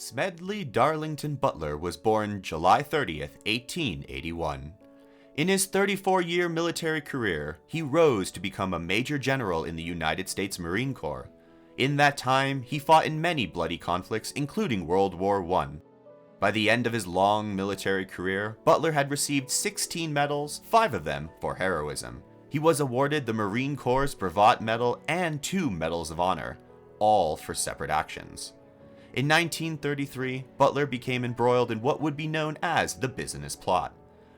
Smedley Darlington Butler was born July 30th, 1881. In his 34-year military career, he rose to become a major general in the United States Marine Corps. In that time, he fought in many bloody conflicts, including World War I. By the end of his long military career, Butler had received 16 medals, 5 of them for heroism. He was awarded the Marine Corps' Brevet Medal and 2 Medals of Honor, all for separate actions. In 1933, Butler became embroiled in what would be known as the Business Plot.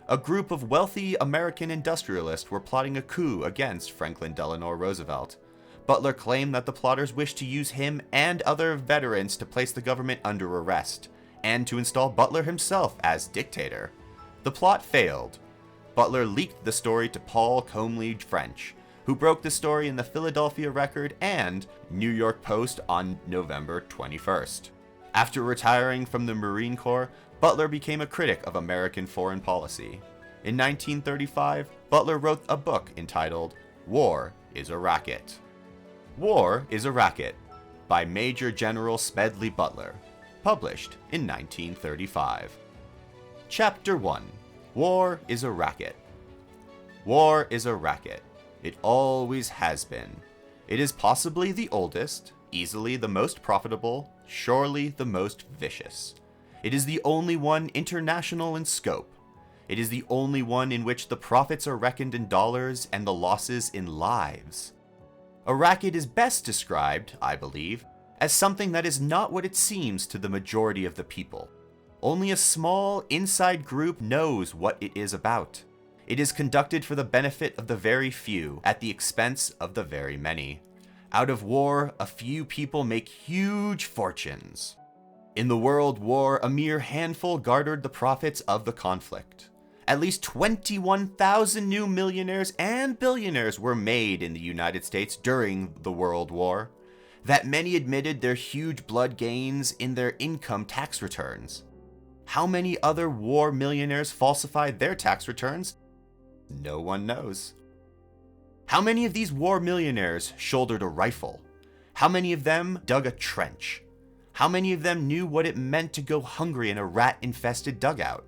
A group of wealthy American industrialists were plotting a coup against Franklin Delano Roosevelt. Butler claimed that the plotters wished to use him and other veterans to place the government under arrest, and to install Butler himself as dictator. The plot failed. Butler leaked the story to Paul Comely French, who broke the story in the Philadelphia Record and New York Post on November 21st. After retiring from the Marine Corps, Butler became a critic of American foreign policy. In 1935, Butler wrote a book entitled War Is A Racket. War Is A Racket by Major General Smedley Butler, published in 1935. Chapter 1. War is a Racket. War is a racket. It always has been. It is possibly the oldest, easily the most profitable, surely the most vicious. It is the only one international in scope. It is the only one in which the profits are reckoned in dollars and the losses in lives. A racket is best described, I believe, as something that is not what it seems to the majority of the people. Only a small, inside group knows what it is about. It is conducted for the benefit of the very few, at the expense of the very many. Out of war, a few people make huge fortunes. In the World War, a mere handful garnered the profits of the conflict. At least 21,000 new millionaires and billionaires were made in the United States during the World War. That many admitted their huge blood gains in their income tax returns. How many other war millionaires falsified their tax returns? No one knows. How many of these war millionaires shouldered a rifle? How many of them dug a trench? How many of them knew what it meant to go hungry in a rat-infested dugout?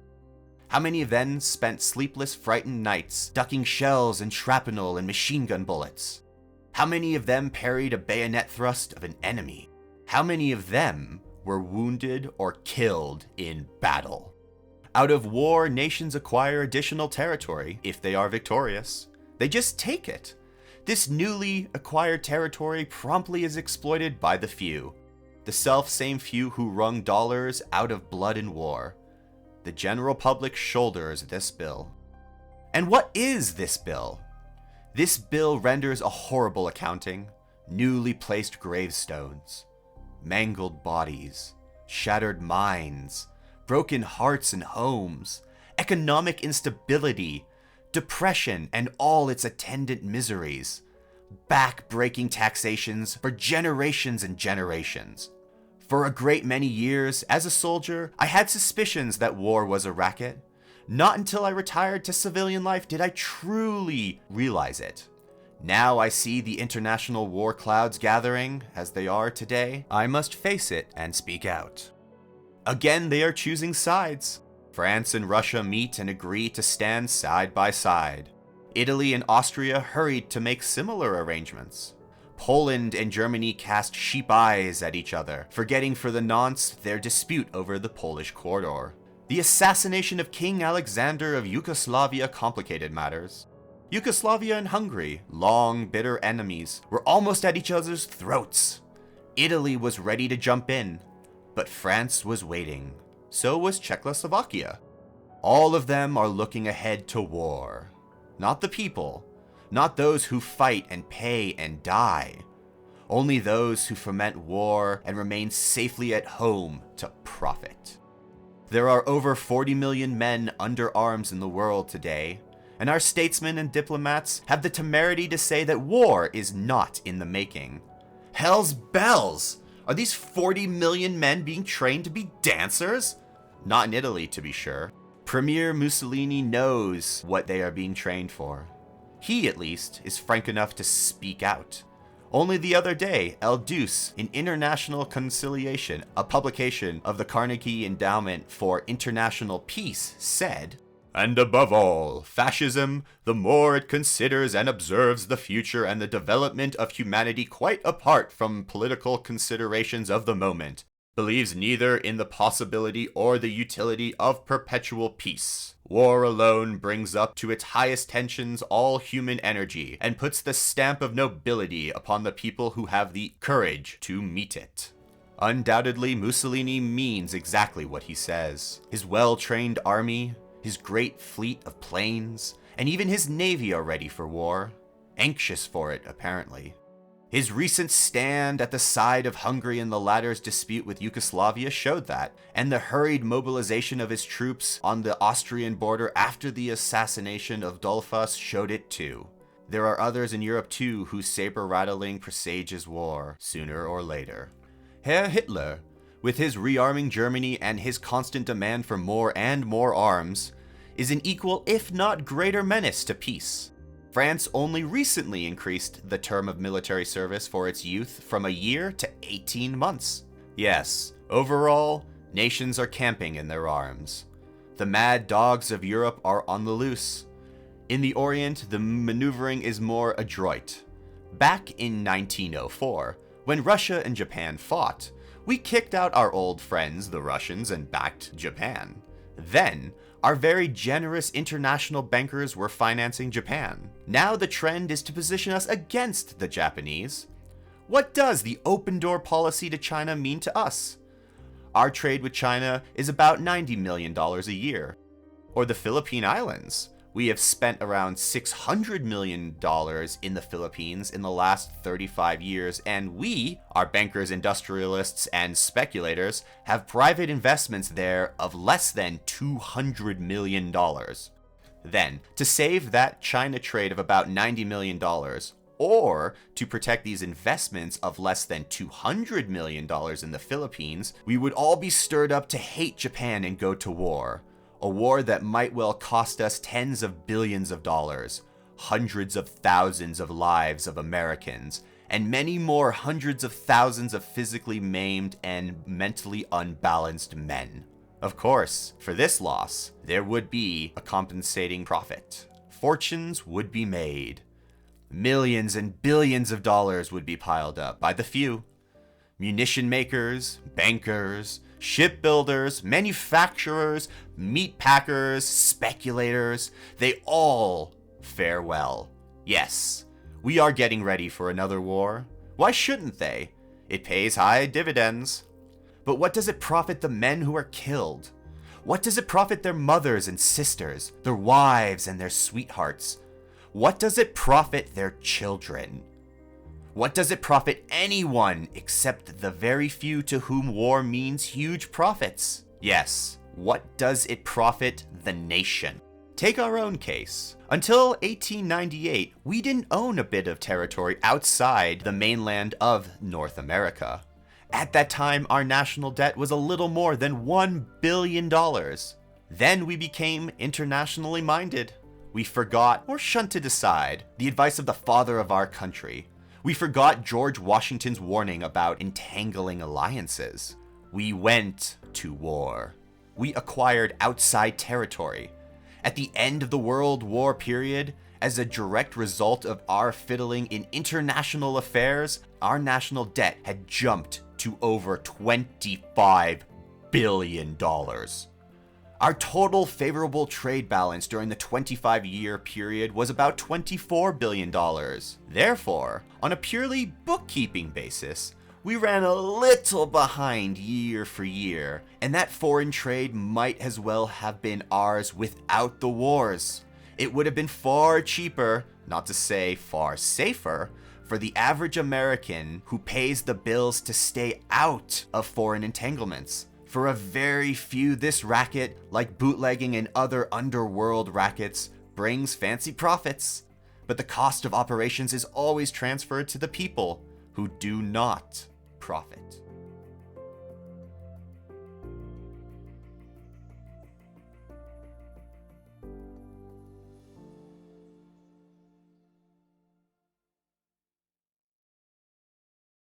How many of them spent sleepless, frightened nights ducking shells and shrapnel and machine gun bullets? How many of them parried a bayonet thrust of an enemy? How many of them were wounded or killed in battle? Out of war, nations acquire additional territory if they are victorious. They just take it. This newly acquired territory promptly is exploited by the few. The self-same few who wrung dollars out of blood and war. The general public shoulders this bill. And what is this bill? This bill renders a horrible accounting, newly placed gravestones, mangled bodies, shattered minds, broken hearts and homes, economic instability, depression and all its attendant miseries, back-breaking taxations for generations and generations. For a great many years, as a soldier, I had suspicions that war was a racket. Not until I retired to civilian life did I truly realize it. Now I see the international war clouds gathering, as they are today. I must face it and speak out. Again, they are choosing sides. France and Russia meet and agree to stand side by side. Italy and Austria hurried to make similar arrangements. Poland and Germany cast sheep eyes at each other, forgetting for the nonce their dispute over the Polish corridor. The assassination of King Alexander of Yugoslavia complicated matters. Yugoslavia and Hungary, long bitter enemies, were almost at each other's throats. Italy was ready to jump in, but France was waiting. So was Czechoslovakia. All of them are looking ahead to war. Not the people, not those who fight and pay and die. Only those who foment war and remain safely at home to profit. There are over 40 million men under arms in the world today, and our statesmen and diplomats have the temerity to say that war is not in the making. Hell's bells! Are these 40 million men being trained to be dancers? Not in Italy, to be sure. Premier Mussolini knows what they are being trained for. He, at least, is frank enough to speak out. Only the other day, El Deuce, in International Conciliation, a publication of the Carnegie Endowment for International Peace, said, "And above all, fascism, the more it considers and observes the future and the development of humanity quite apart from political considerations of the moment, believes neither in the possibility or the utility of perpetual peace. War alone brings up to its highest tensions all human energy and puts the stamp of nobility upon the people who have the courage to meet it." Undoubtedly, Mussolini means exactly what he says. His well-trained army, his great fleet of planes, and even his navy are ready for war. Anxious for it, apparently. His recent stand at the side of Hungary in the latter's dispute with Yugoslavia showed that, and the hurried mobilization of his troops on the Austrian border after the assassination of Dollfuss showed it too. There are others in Europe too whose saber-rattling presages war, sooner or later. Herr Hitler, with his rearming Germany and his constant demand for more and more arms, is an equal if not greater menace to peace. France only recently increased the term of military service for its youth from a year to 18 months. Yes, overall, nations are camping in their arms. The mad dogs of Europe are on the loose. In the Orient, the maneuvering is more adroit. Back in 1904, when Russia and Japan fought, we kicked out our old friends, the Russians, and backed Japan. Then, our very generous international bankers were financing Japan. Now the trend is to position us against the Japanese. What does the open door policy to China mean to us? Our trade with China is about $90 million a year. Or the Philippine Islands. We have spent around $600 million in the Philippines in the last 35 years, and we, our bankers, industrialists, and speculators, have private investments there of less than $200 million. Then, to save that China trade of about $90 million, or to protect these investments of less than $200 million in the Philippines, we would all be stirred up to hate Japan and go to war. A war that might well cost us tens of billions of dollars, hundreds of thousands of lives of Americans, and many more hundreds of thousands of physically maimed and mentally unbalanced men. Of course, for this loss, there would be a compensating profit. Fortunes would be made. Millions and billions of dollars would be piled up by the few. Munition makers, bankers, shipbuilders, manufacturers, meat packers, speculators, they all fare well. Yes, we are getting ready for another war. Why shouldn't they? It pays high dividends. But what does it profit the men who are killed? What does it profit their mothers and sisters, their wives and their sweethearts? What does it profit their children? What does it profit anyone except the very few to whom war means huge profits? Yes, what does it profit the nation? Take our own case. Until 1898, we didn't own a bit of territory outside the mainland of North America. At that time, our national debt was a little more than $1 billion. Then we became internationally minded. We forgot, or shunted aside, the advice of the father of our country. We forgot George Washington's warning about entangling alliances. We went to war. We acquired outside territory. At the end of the World War period, as a direct result of our fiddling in international affairs, our national debt had jumped to over $25 billion. Our total favorable trade balance during the 25-year period was about $24 billion. Therefore, on a purely bookkeeping basis, we ran a little behind year for year, and that foreign trade might as well have been ours without the wars. It would have been far cheaper, not to say far safer, for the average American who pays the bills to stay out of foreign entanglements. For a very few, this racket, like bootlegging and other underworld rackets, brings fancy profits. But the cost of operations is always transferred to the people who do not profit.